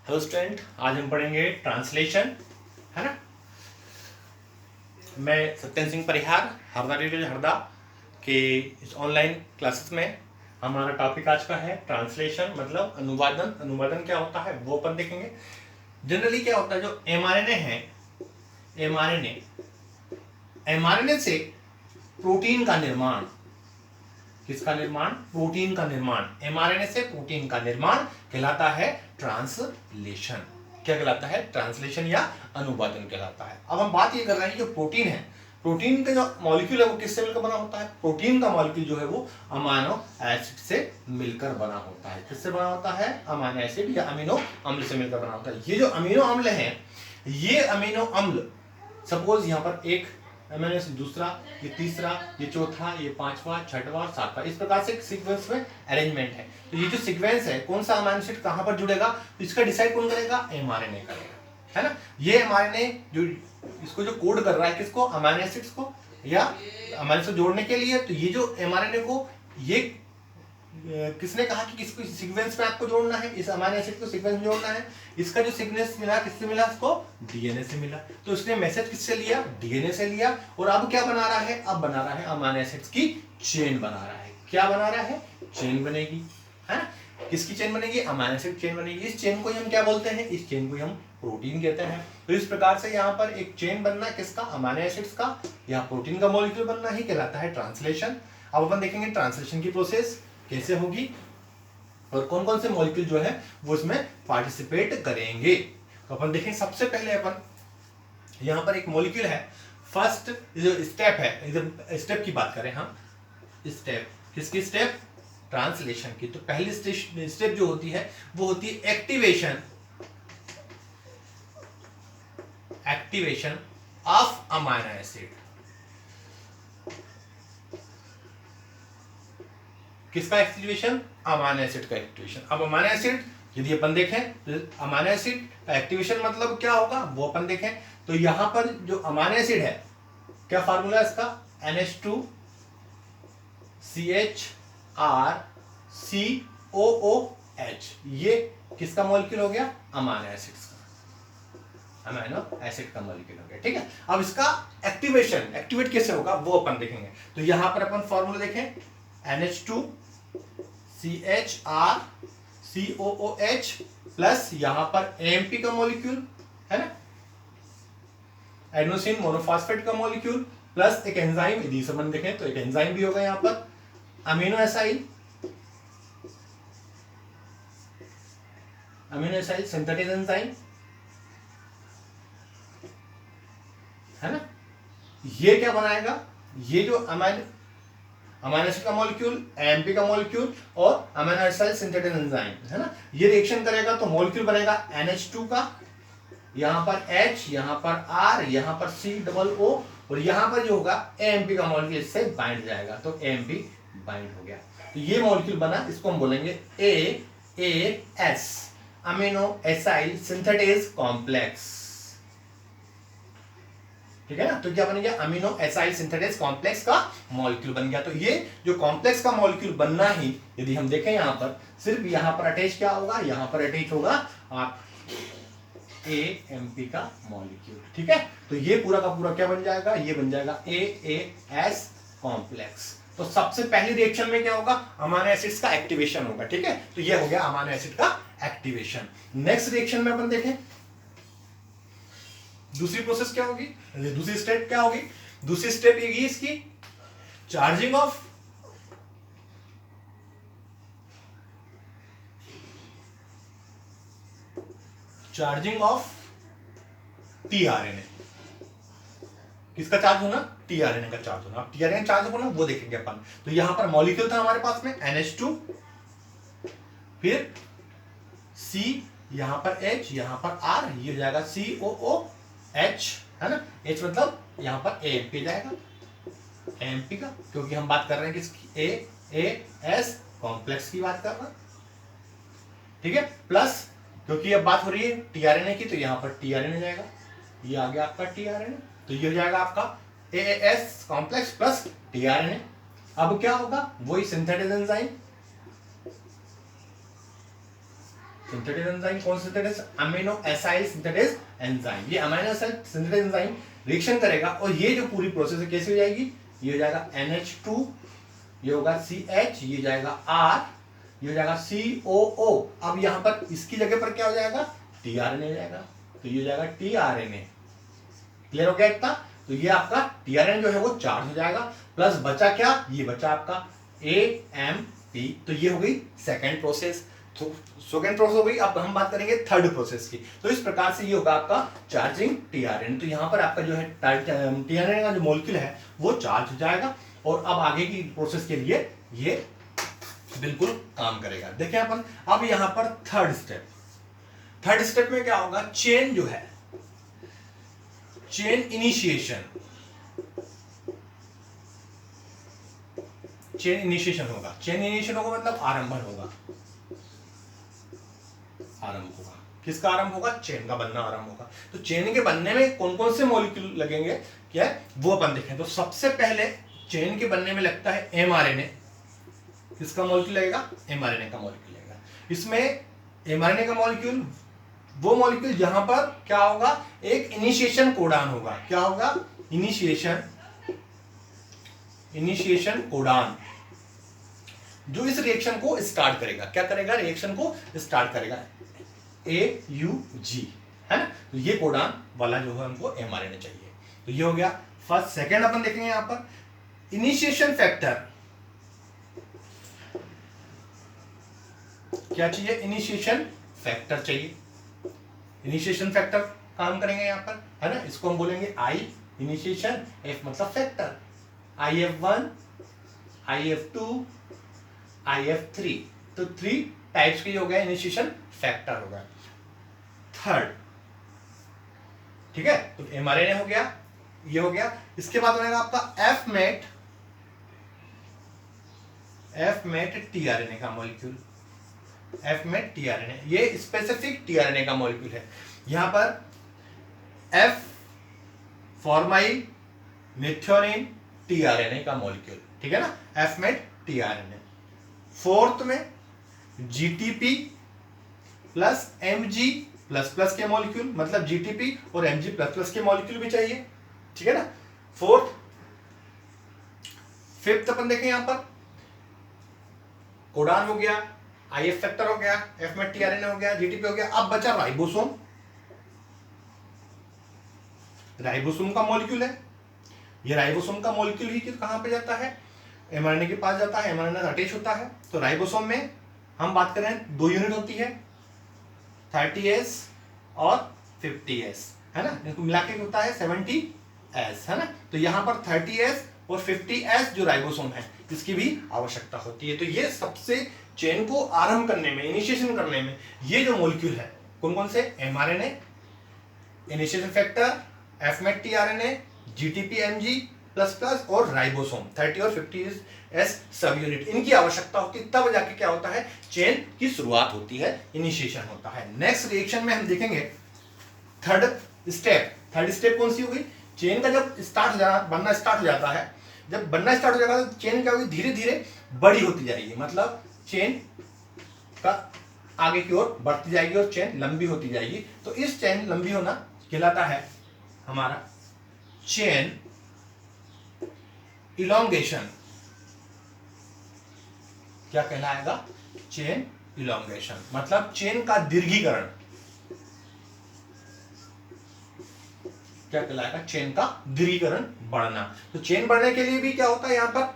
Hello student, आज हम पढ़ेंगे ट्रांसलेशन, है ना। मैं सत्यन सिंह परिहार हरदा टीचर हरदा के इस ऑनलाइन क्लासेस में हमारा टॉपिक आज का है ट्रांसलेशन, मतलब अनुवादन। अनुवादन क्या होता है वो अपन देखेंगे। जनरली क्या होता है, जो एमआरएनए है, एमआरएनए से प्रोटीन का निर्माण, किसका निर्माण? प्रोटीन का निर्माण। एमआरएनए से प्रोटीन का निर्माण कहलाता है ट्रांसलेशन। क्या कहलाता है? ट्रांसलेशन या अनुवादन कहलाता है। अब हम बात ये कर रहे हैं, जो प्रोटीन है, प्रोटीन का जो मॉलिक्यूल है वो किससे मिलकर बना होता है? प्रोटीन का मॉलिक्यूल जो है वो अमीनो एसिड से मिलकर बना होता है। किससे बना होता है? अमीनो एसिड या अमीनो अम्ल से मिलकर बना होता है। ये जो अमीनो अम्ल है, ये अमीनो अम्ल, सपोज यहाँ पर एक अमीनो एसिड, दूसरा, ये तीसरा, ये चौथा, ये पांचवा, छठवां, सातवां, इस प्रकार से एक सीक्वेंस में अरेंजमेंट है। तो ये जो सीक्वेंस है, कौन सा अमीनो एसिड कहां पर जुड़ेगा, तो इसका डिसाइड कौन करेगा? एमआरएनए करेगा, है ना। ये एमआरएनए जो इसको जो कोड कर रहा है, किसको? अमीनो एसिड्स को या अमीनो एसिड जोड़ने के लिए। तो ये जो एमआरएनए को, ये किसने कहा कि किसको सीक्वेंस में आपको जोड़ना है? इस अमीनो एसिड को सीक्वेंस में जोड़ना है। इसका जो सीक्वेंस मिला, किससे मिला? इसको डीएनए से मिला। तो इसने मैसेज किससे लिया? डीएनए से लिया। और अब क्या बना रहा है? अब बना रहा है अमीनो एसिड्स की चेन बना रहा है। क्या बना रहा है? चेन बनेगी, है ना। किसकी चेन बनेगी? अमीनो एसिड चेन बनेगी। इस चेन को हम क्या बोलते हैं? इस चेन को हम प्रोटीन कहते हैं। तो इस प्रकार से यहाँ पर एक चेन बनना किसका? अमीनो एसिड्स का या प्रोटीन का मॉलिक्यूल बनना ही कहलाता है ट्रांसलेशन। अब अपन देखेंगे ट्रांसलेशन की प्रोसेस कैसे होगी और कौन कौन से मॉलिक्यूल जो है वो इसमें पार्टिसिपेट करेंगे। तो अपन देखें, सबसे पहले अपन यहां पर एक मॉलिक्यूल है। फर्स्ट जो स्टेप है, स्टेप की बात करें हम, स्टेप किसकी? स्टेप ट्रांसलेशन की। तो पहली स्टेप जो होती है वो होती है एक्टिवेशन ऑफ अमीनो एसिड। किसका एक्टिवेशन? अमीनो एसिड का एक्टिवेशन। अब अमीनो एसिड यदि अपन देखें तो अमीनो एसिड का एक्टिवेशन मतलब क्या होगा वो अपन देखें। तो यहां पर जो अमीनो एसिड है, क्या फार्मूला इसका? NH2CHRCOOH। ये किसका मॉलिक्यूल हो गया? अमीनो एसिड्स का, अमीनो एसिड का मॉलिक्यूल हो गया, ठीक है। अब इसका एक्टिवेशन, एक्टिवेट कैसे होगा वो अपन देखेंगे। तो यहां पर अपन फार्मूला देखें, NH2CHRCOOH प्लस यहां पर AMP का मॉलिक्यूल, है ना, एडेनोसिन मोनोफॉस्फेट का मॉलिक्यूल, प्लस एक एंजाइम, यदि संबंध देखें तो एक एंजाइम भी होगा यहां पर, अमीनो एसाइल सिंथेटिक एंजाइम, है ना। ये क्या बनाएगा? ये जो अमीनो एसिड का मॉलिक्यूल, एएमपी का मॉलिक्यूल और अमीनो एसाइल सिंथेटिक एंजाइम, है ना, ये रिएक्शन करेगा तो मॉलिक्यूल बनेगा NH2 का, यहां पर H, यहां पर R, यहां पर COO और यहां पर जो होगा AMP का मॉलिक्यूल इससे बाइंड जाएगा, तो AMP बाइंड हो गया। तो ये मॉलिक्यूल बना, इसको हम बोलेंगे AAS, amino acyl synthetase complex, ठीक है ना। तो क्या बन गया? अमीनो एसाइल सिंथेटेज कॉम्प्लेक्स का मॉलिक्यूल बन गया। तो ये जो कॉम्प्लेक्स का मॉलिक्यूल बनना ही, यदि हम देखें यहां पर, सिर्फ यहां पर अटैच क्या होगा? यहां पर अटैच होगा आप AMP का मॉलिक्यूल, ठीक है। तो ये पूरा का पूरा क्या बन जाएगा? ये बन जाएगा AAS कॉम्प्लेक्स। तो सबसे पहली रिएक्शन में क्या होगा? अमीनो एसिड्स का एक्टिवेशन होगा, ठीक है। तो ये हो गया अमीनो एसिड का एक्टिवेशन। नेक्स्ट रिएक्शन में अपन देखें, दूसरी प्रोसेस क्या होगी, दूसरी स्टेप क्या होगी? दूसरी स्टेप ये इसकी चार्जिंग ऑफ टीआरएनए। किसका चार्ज होना? टीआरएनए का चार्ज होना। अब टीआरएनए चार्ज होना वो देखेंगे अपन। तो यहां पर मॉलिक्यूल था हमारे पास में NH2, फिर C, यहां पर H, यहां पर R, ये हो जाएगा COOH, है ना। H मतलब यहां पर AMP जाएगा, AMP का, क्योंकि हम बात कर रहे हैं किसकी? AAS कॉम्प्लेक्स की बात कर रहे हैं, ठीक है। प्लस क्योंकि अब बात हो रही है टीआरएनए की, तो यहां पर टीआरएनए जाएगा, ये आ गया आपका टीआरएनए। तो ये हो जाएगा आपका AAS कॉम्प्लेक्स प्लस टीआरएनए। अब क्या होगा? वही सिंथेटिक एंजाइम, सिंथेटिक एंजाइम कौन synthetic? Amino acyl synthetic enzyme. ये amino acyl synthetic enzyme reaction करेगा और ये जो पूरी प्रोसेस है कैसे हो जाएगी? ये हो जाएगा NH2, ये होगा CH, ये जाएगा R, ये हो जाएगा COO। अब यहां पर इसकी जगह पर क्या हो जाएगा? tRNA हो जाएगा। तो ये हो जाएगा tRNA। क्लियर हो गया इतना? तो ये आपका tRNA जो है वो चार्ज हो जाएगा, प्लस बचा क्या? ये बचा आपका AMP। तो ये हो गई सेकेंड प्रोसेस। तो सेकेंड प्रोसेस हो गई। अब हम बात करेंगे थर्ड प्रोसेस की। तो इस प्रकार से ये होगा आपका चार्जिंग tRNA। तो यहाँ पर आपका जो है tRNA का जो मॉलिक्यूल है वो चार्ज हो जाएगा और अब आगे की प्रोसेस के लिए ये बिल्कुल काम करेगा। देखिए अपन अब यहाँ पर थर्ड स्टेप में क्या होगा? चेन जो है, चेन इनिशिएशन होगा। चेन इनिशिएशन होगा मतलब आरंभन होगा। आरंभ होगा किसका? आरंभ होगा, चेन का बनना आरंभ होगा। तो चेन के बनने में कौन कौन से मॉलिक्यूल लगेंगे क्या है वो अपन देखें। तो सबसे पहले चेन के बनने में लगता है mRNA। किसका मॉलिक्यूल लगेगा? mRNA का मॉलिक्यूल लगेगा। इसमें mRNA का मॉलिक्यूल वो मॉलिक्यूल जहां पर क्या होगा? एक इनिशिएशन कोडान होगा। क्या होगा? इनिशिएशन कोडान, जो इस रिएक्शन को स्टार्ट करेगा। क्या करेगा? रिएक्शन को स्टार्ट करेगा। AUG है ना। तो ये कोडान वाला जो है हमको mRNA चाहिए। तो ये हो गया फर्स्ट। सेकेंड अपन देखेंगे यहां पर इनिशिएशन फैक्टर। क्या चाहिए? इनिशिएशन फैक्टर चाहिए। इनिशिएशन फैक्टर काम करेंगे यहां पर, है ना। इसको हम बोलेंगे I इनिशिएशन, F मतलब फैक्टर। IF1, IF2, IF3। तो 3 टाइप्स के हो गया इनिशिएशन फैक्टर हो गया। थर्ड, ठीक है। तो mRNA हो गया, ये हो गया। इसके बाद बनेगा आपका Fmet tRNA का मॉलिक्यूल। Fmet tRNA ये स्पेसिफिक tRNA का मॉलिक्यूल है। यहां पर F फॉर्माइल मेथियोनिन tRNA का मॉलिक्यूल, ठीक है ना। Fmet tRNA। फोर्थ में GTP plus MG plus plus के मॉलिक्यूल, मतलब GTP और MG प्लस प्लस के मॉलिक्यूल भी चाहिए, ठीक है ना। फोर्थ। फिफ्थ अपन देखें यहां पर कोडान हो गया, IF फैक्टर हो गया, Fmet tRNA हो गया, GTP हो गया। अब बचा राइबोसोम। राइबोसोम का मॉलिक्यूल है। ये राइबोसोम का मॉलिक्यूल ही कहां पे जाता है? mRNA के पास जाता है। mRNA अटैच होता है। तो राइबोसोम में हम बात कर रहे हैं 2 यूनिट होती है, 30S और 50S, है ना। इनको मिला के होता है 70S, है ना। तो यहां पर 30S और 50S जो राइबोसोम है इसकी भी आवश्यकता होती है। तो ये सबसे चेन को आरंभ करने में, इनिशिएशन करने में ये जो मॉलिक्यूल है कौन कौन से? mRNA, initiation factor, Fmet tRNA, GTP MG plus plus और राइबोसोम 30 और 50S सब यूनिट, इनकी आवश्यकता होती है। तब जाके क्या होता है? चेन की शुरुआत होती है, इनिशिएशन होता है। नेक्स्ट रिएक्शन में हम देखेंगे थर्ड स्टेप कौन सी होगी? चेन का जब बनना स्टार्ट हो जाता है, जब बनना स्टार्ट हो जाएगा तो चेन क्या होगी? धीरे धीरे बड़ी होती जाएगी, मतलब चेन का आगे की ओर बढ़ती जाएगी और चेन लंबी होती जाएगी। तो इस चेन लंबी होना कहलाता है हमारा चेन इलोंगेशन। क्या कहलाएगा? चेन इलोंगेशन, मतलब चेन का दीर्घीकरण। क्या कहलाएगा? चेन का दीर्घीकरण, बढ़ना। तो चेन बढ़ने के लिए भी क्या होता है यहां पर?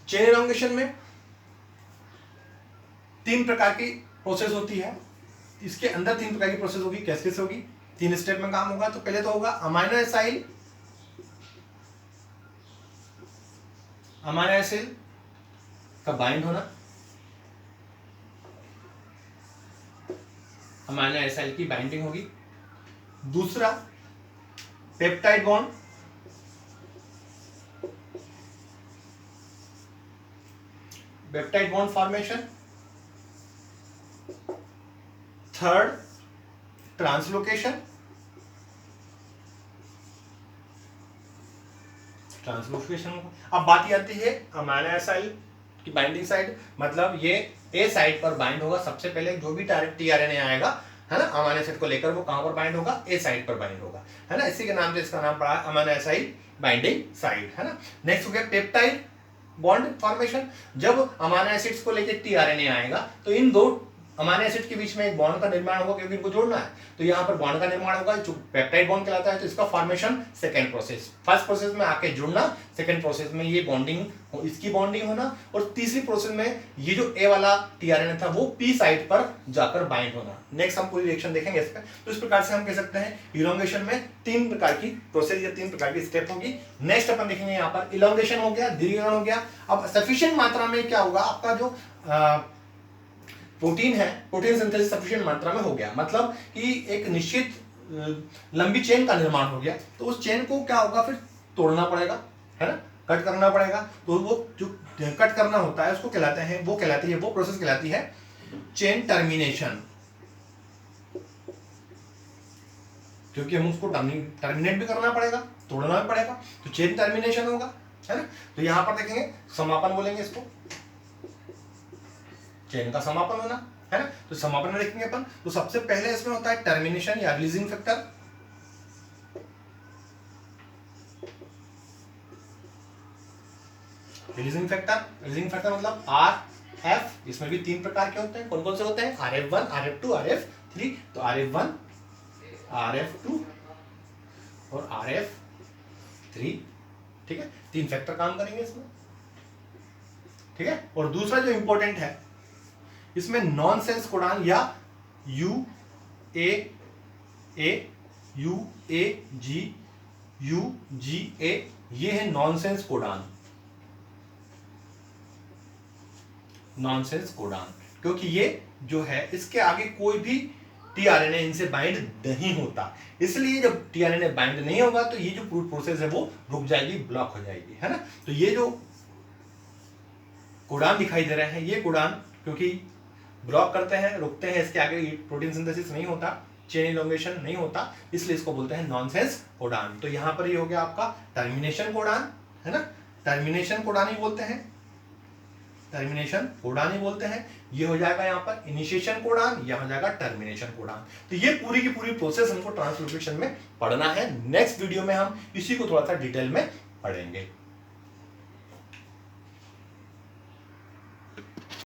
चेन इलोंगेशन में 3 प्रकार की प्रोसेस होती है। इसके अंदर 3 प्रकार की प्रोसेस होगी। कैसे कैसे होगी? 3 स्टेप में काम होगा। तो पहले तो होगा अमाइनो एसाइल का बाइंड होना, अमाइनो एसाइल की बाइंडिंग होगी। दूसरा peptide bond, formation. Third translocation, अब बात आती है अमाइनो एसाइल की बाइंडिंग साइड, मतलब ये ए साइड पर बाइंड होगा। सबसे पहले जो भी टीआरएनए आएगा, है ना, अमीनो एसिड को लेकर, वो कहां पर बाइंड होगा, ए साइड पर बाइंड होगा, है ना। इसी के नाम से इसका नाम पड़ा अमीनो एसिड बाइंडिंग साइट, है ना। नेक्स्ट हो गया पेप्टाइड बॉन्ड फॉर्मेशन। जब अमीनो एसिड्स को लेकर टीआरएनए आएगा तो इन दो अमीनो एसिड के बीच में एक बॉन्ड का निर्माण होगा, क्योंकि इनको जोड़ना है, तो यहाँ पर बॉन्ड का निर्माण होगा जो पेप्टाइड बॉन्ड कहलाता है। तो इसका formation second process, first process में आके जुड़ना, सेकंड प्रोसेस में ये बॉन्डिंग, इसकी बॉन्डिंग होना, और तीसरी प्रोसेस में ये जो ए वाला टीआरएनए था वो पी साइड पर जाकर बाइंड होना। नेक्स्ट हम पूरी रिएक्शन देखेंगे इस पर। तो इस प्रकार से हम कह सकते हैं इलोंगेशन में 3 प्रकार की प्रोसेस या 3 प्रकार की स्टेप होगी। नेक्स्ट अपन देखेंगे यहाँ पर इलोंगेशन हो गया, दीर्घीकरण हो गया। अब सफिशिएंट मात्रा में क्या होगा, आपका जो प्रोटीन है, प्रोटीन सिंथेसिस सफिशिएंट मात्रा में हो गया, मतलब कि एक निश्चित लंबी चेन का निर्माण हो गया। तो उस चेन को क्या होगा, फिर तोड़ना पड़ेगा, है ना, कट करना पड़ेगा। तो वो जो कट करना होता है उसको कहलाते हैं, वो प्रोसेस कहलाती है चेन टर्मिनेशन, क्योंकि हम उसको टर्मिनेट भी करना पड़ेगा, तोड़ना भी पड़ेगा, तो चेन टर्मिनेशन होगा, है ना। तो यहां पर देखेंगे समापन बोलेंगे इसको, चेन का समापन होना, है ना। तो समापन में देखेंगे अपन, तो सबसे पहले इसमें होता है टर्मिनेशन या रिलीजिंग फैक्टर। रिलीजिंग फैक्टर मतलब RF। इसमें भी 3 प्रकार के होते हैं, कौन कौन से होते हैं, RF1, RF2, RF3। तो RF1, RF2 और RF3, ठीक है, 3 फैक्टर काम करेंगे इसमें, ठीक है। और दूसरा जो इंपॉर्टेंट है, इसमें नॉनसेंस कोडान या UAA, UAG, UGA, ये है नॉनसेंस कोडान, क्योंकि ये जो है इसके आगे कोई भी टीआरएनए इनसे बाइंड नहीं होता, इसलिए जब टीआरएनए बाइंड नहीं होगा तो ये जो पूरी प्रोसेस है वो रुक जाएगी, ब्लॉक हो जाएगी, है ना। तो ये जो कोडान दिखाई दे रहे हैं, ये कोडान क्योंकि ब्लॉक करते हैं, रुकते हैं, इसके आगे प्रोटीन सिंथेसिस नहीं होता, चेन इलोंगेशन नहीं होता, इसलिए इसको बोलते हैं नॉनसेंस कोडान। तो यहां पर ये हो गया आपका टर्मिनेशन कोडान, है ना, टर्मिनेशन कोडान ही बोलते हैं, ये हो जाएगा यहाँ पर इनिशिएशन कोडान, यह हो जाएगा टर्मिनेशन कोडान। तो ये पूरी की पूरी प्रोसेस हमको ट्रांसलोकेशन में पढ़ना है। नेक्स्ट वीडियो में हम इसी को थोड़ा सा डिटेल में पढ़ेंगे।